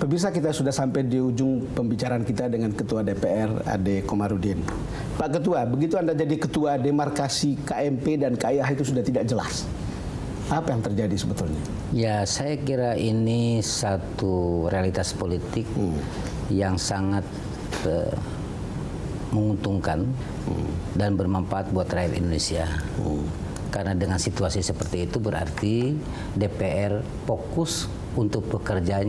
Pemirsa, kita sudah sampai di ujung pembicaraan kita dengan Ketua DPR Ade Komarudin. Pak Ketua, begitu Anda jadi Ketua, demarkasi KMP dan KIA itu sudah tidak jelas. Apa yang terjadi sebetulnya? Ya, saya kira ini satu realitas politik yang sangat menguntungkan dan bermanfaat buat rakyat Indonesia. Karena dengan situasi seperti itu berarti DPR fokus untuk bekerja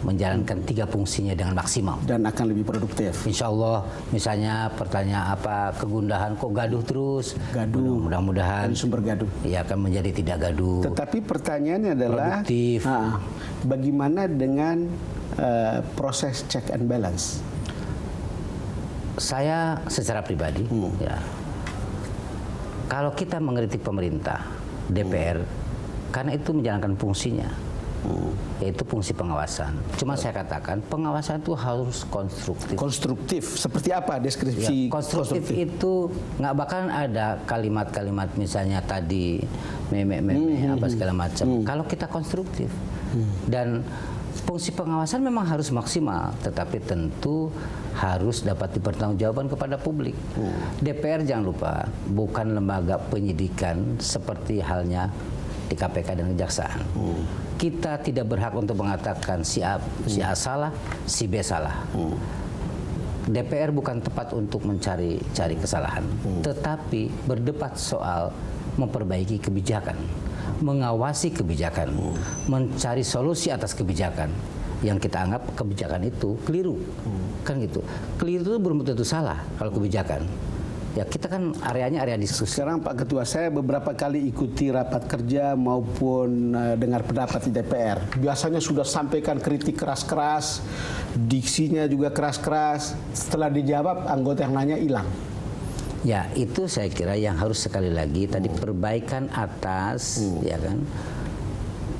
menjalankan 3 fungsinya dengan maksimal dan akan lebih produktif. Insya Allah, misalnya pertanyaan apa kegundahan kok gaduh terus, mudah-mudahan sumber gaduh ya akan menjadi tidak gaduh. Tetapi pertanyaannya adalah produktif. Bagaimana dengan proses check and balance? Saya secara pribadi ya, kalau kita mengkritik pemerintah, DPR, karena itu menjalankan fungsinya, yaitu fungsi pengawasan. Cuma saya katakan pengawasan itu harus konstruktif. Konstruktif seperti apa deskripsi? Ya, konstruktif itu nggak bakalan ada kalimat-kalimat misalnya tadi meme apa segala macam. Kalau kita konstruktif dan fungsi pengawasan memang harus maksimal, tetapi tentu harus dapat dipertanggungjawabkan kepada publik. DPR jangan lupa bukan lembaga penyidikan seperti halnya di KPK dan Kejaksaan. Kita tidak berhak untuk mengatakan si A salah, si B salah. DPR bukan tempat untuk mencari kesalahan, tetapi berdebat soal memperbaiki kebijakan, mengawasi kebijakan, mencari solusi atas kebijakan yang kita anggap kebijakan itu keliru. Kan gitu. Keliru itu belum tentu salah kalau kebijakan. Ya kita kan areanya area diskusi. Sekarang Pak Ketua, saya beberapa kali ikuti rapat kerja maupun dengar pendapat di DPR. Biasanya sudah sampaikan kritik keras-keras, diksinya juga keras-keras. Setelah dijawab, anggota yang nanya hilang. Ya itu saya kira yang harus sekali lagi tadi perbaikan atas ya kan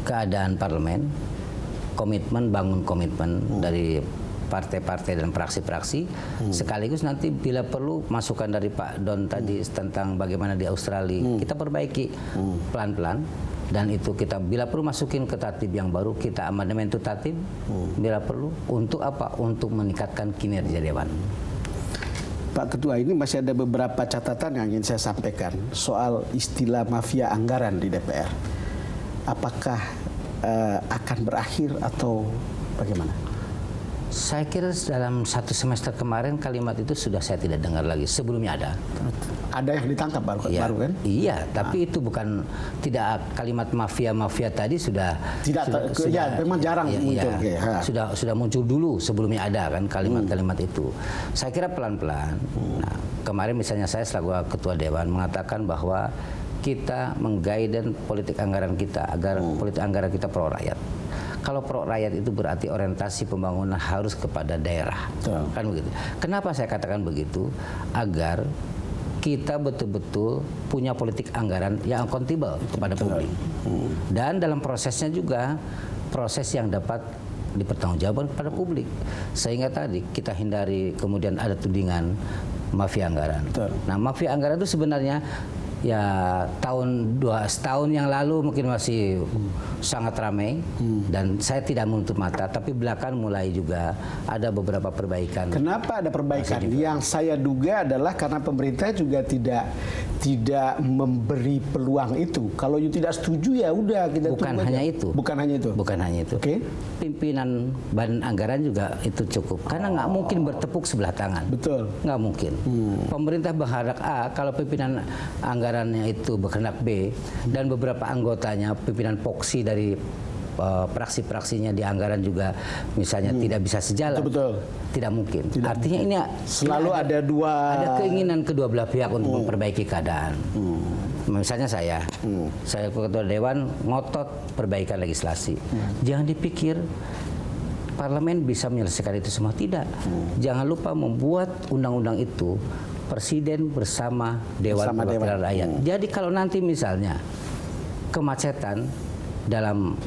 keadaan parlemen, bangun komitmen dari partai-partai dan praksi-praksi, sekaligus nanti bila perlu masukan dari Pak Don tadi tentang bagaimana di Australia, kita perbaiki pelan-pelan, dan itu kita bila perlu masukin ke tatib yang baru, kita amandemen itu tatib bila perlu, untuk apa? Untuk meningkatkan kinerja Dewan. Pak Ketua, ini masih ada beberapa catatan yang ingin saya sampaikan soal istilah mafia anggaran di DPR. Apakah akan berakhir atau bagaimana? Saya kira dalam 1 semester kemarin kalimat itu sudah saya tidak dengar lagi. Sebelumnya ada. Ada yang ditangkap baru kan? Iya, tapi itu bukan kalimat mafia tadi sudah memang jarang muncul. Sudah muncul dulu sebelumnya ada kan kalimat-kalimat itu. Saya kira pelan-pelan. Nah, kemarin misalnya saya selaku Ketua Dewan mengatakan bahwa kita mengguidance politik anggaran kita agar politik anggaran kita pro rakyat. Kalau pro rakyat itu berarti orientasi pembangunan harus kepada daerah. Kan begitu. Kenapa saya katakan begitu? Agar kita betul-betul punya politik anggaran yang akuntabel kepada publik. Dan dalam prosesnya juga proses yang dapat dipertanggungjawabkan kepada publik. Sehingga tadi kita hindari kemudian ada tudingan mafia anggaran. Nah, mafia anggaran itu sebenarnya ya setahun yang lalu mungkin masih sangat ramai dan saya tidak menutup mata, tapi belakangan mulai juga ada beberapa perbaikan. Kenapa ada perbaikan? Yang saya duga adalah karena pemerintah juga tidak memberi peluang itu. Kalau you tidak setuju ya udah kita bukan hanya aja. itu. Bukan hanya itu. Bukan hanya itu. Okay. Pimpinan badan anggaran juga itu cukup. Karena nggak mungkin bertepuk sebelah tangan. Betul. Nggak mungkin. Pemerintah berharap A, kalau pimpinan anggarannya itu berkehendak B, dan beberapa anggotanya pimpinan poksi dari praksi-praksinya di anggaran juga misalnya tidak bisa sejalan. Betul. Tidak mungkin. Tidak Artinya mungkin. ini selalu ada keinginan kedua belah pihak untuk memperbaiki keadaan. Misalnya saya Ketua Dewan ngotot perbaikan legislasi. Jangan dipikir parlemen bisa menyelesaikan itu semua, tidak. Jangan lupa membuat undang-undang itu Presiden bersama Dewan Perwakilan Rakyat. Jadi kalau nanti misalnya kemacetan dalam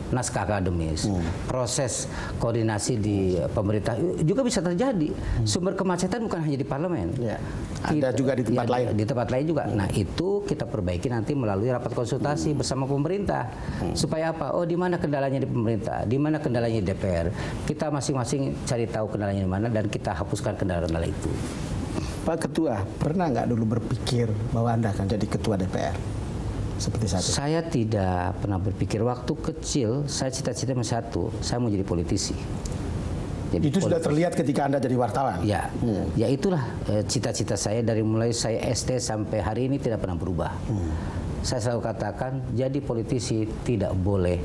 naskah akademis, proses koordinasi di pemerintah juga bisa terjadi. Sumber kemacetan bukan hanya di parlemen. Ya. Ada juga di tempat lain. Di tempat lain juga. Nah, itu kita perbaiki nanti melalui rapat konsultasi bersama pemerintah. Supaya apa? Oh, di mana kendalanya di pemerintah, di mana kendalanya di DPR. Kita masing-masing cari tahu kendalanya di mana dan kita hapuskan kendala-kendala itu. Pak Ketua, pernah nggak dulu berpikir bahwa Anda akan jadi Ketua DPR? Seperti saat ini? Saya tidak pernah berpikir. Waktu kecil, saya cita-cita masih satu, saya mau jadi politisi. Jadi itu sudah terlihat ketika Anda jadi wartawan? Ya, ya itulah cita-cita saya dari mulai saya SD sampai hari ini tidak pernah berubah. Saya selalu katakan, jadi politisi tidak boleh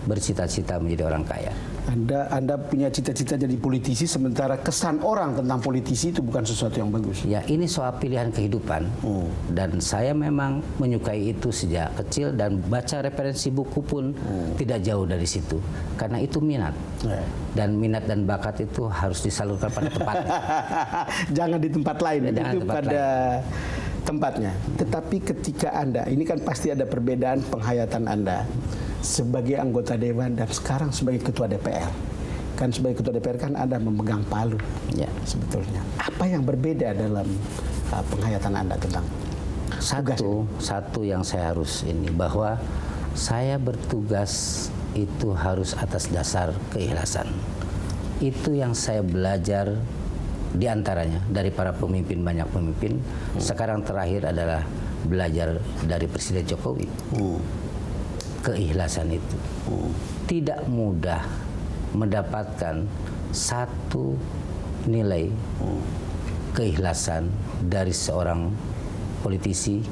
bercita-cita menjadi orang kaya. Anda punya cita-cita jadi politisi, sementara kesan orang tentang politisi itu bukan sesuatu yang bagus. Ya, ini soal pilihan kehidupan. Dan saya memang menyukai itu sejak kecil dan baca referensi buku pun tidak jauh dari situ. Karena itu minat. Dan minat dan bakat itu harus disalurkan pada tempatnya. Jangan di tempat lain, Jangan itu tempat pada tempatnya. Tetapi ketika Anda, ini kan pasti ada perbedaan penghayatan Anda sebagai anggota Dewan dan sekarang sebagai Ketua DPR. Kan sebagai Ketua DPR kan Anda memegang palu, Ya. sebetulnya. Apa yang berbeda dalam penghayatan Anda tentang tugas ini? Satu yang saya harus ini, bahwa saya bertugas itu harus atas dasar keikhlasan. Itu yang saya belajar diantaranya dari para pemimpin, banyak pemimpin. Sekarang terakhir adalah belajar dari Presiden Jokowi. Keikhlasan itu tidak mudah mendapatkan satu nilai keikhlasan dari seorang politisi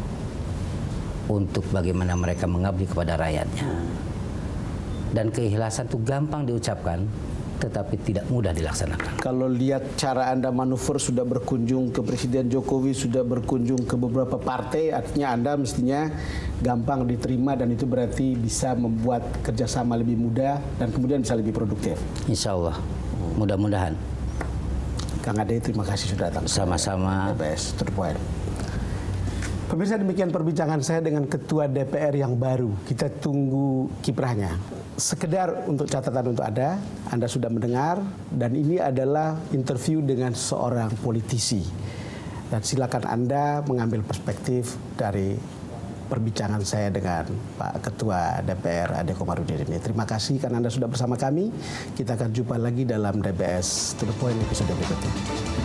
untuk bagaimana mereka mengabdi kepada rakyatnya. Dan keikhlasan itu gampang diucapkan, tetapi tidak mudah dilaksanakan. Kalau lihat cara Anda manuver, sudah berkunjung ke Presiden Jokowi, sudah berkunjung ke beberapa partai, artinya Anda mestinya gampang diterima dan itu berarti bisa membuat kerjasama lebih mudah dan kemudian bisa lebih produktif. Insya Allah, mudah-mudahan. Kang Ade, terima kasih sudah datang. Sama-sama. DPS To The Point. Pemirsa, demikian perbincangan saya dengan Ketua DPR yang baru. Kita tunggu kiprahnya. Sekedar untuk catatan untuk Anda sudah mendengar, dan ini adalah interview dengan seorang politisi. Dan silakan Anda mengambil perspektif dari perbincangan saya dengan Pak Ketua DPR Ade Komarudin ini. Terima kasih karena Anda sudah bersama kami. Kita akan jumpa lagi dalam DPS To The Point episode berikutnya.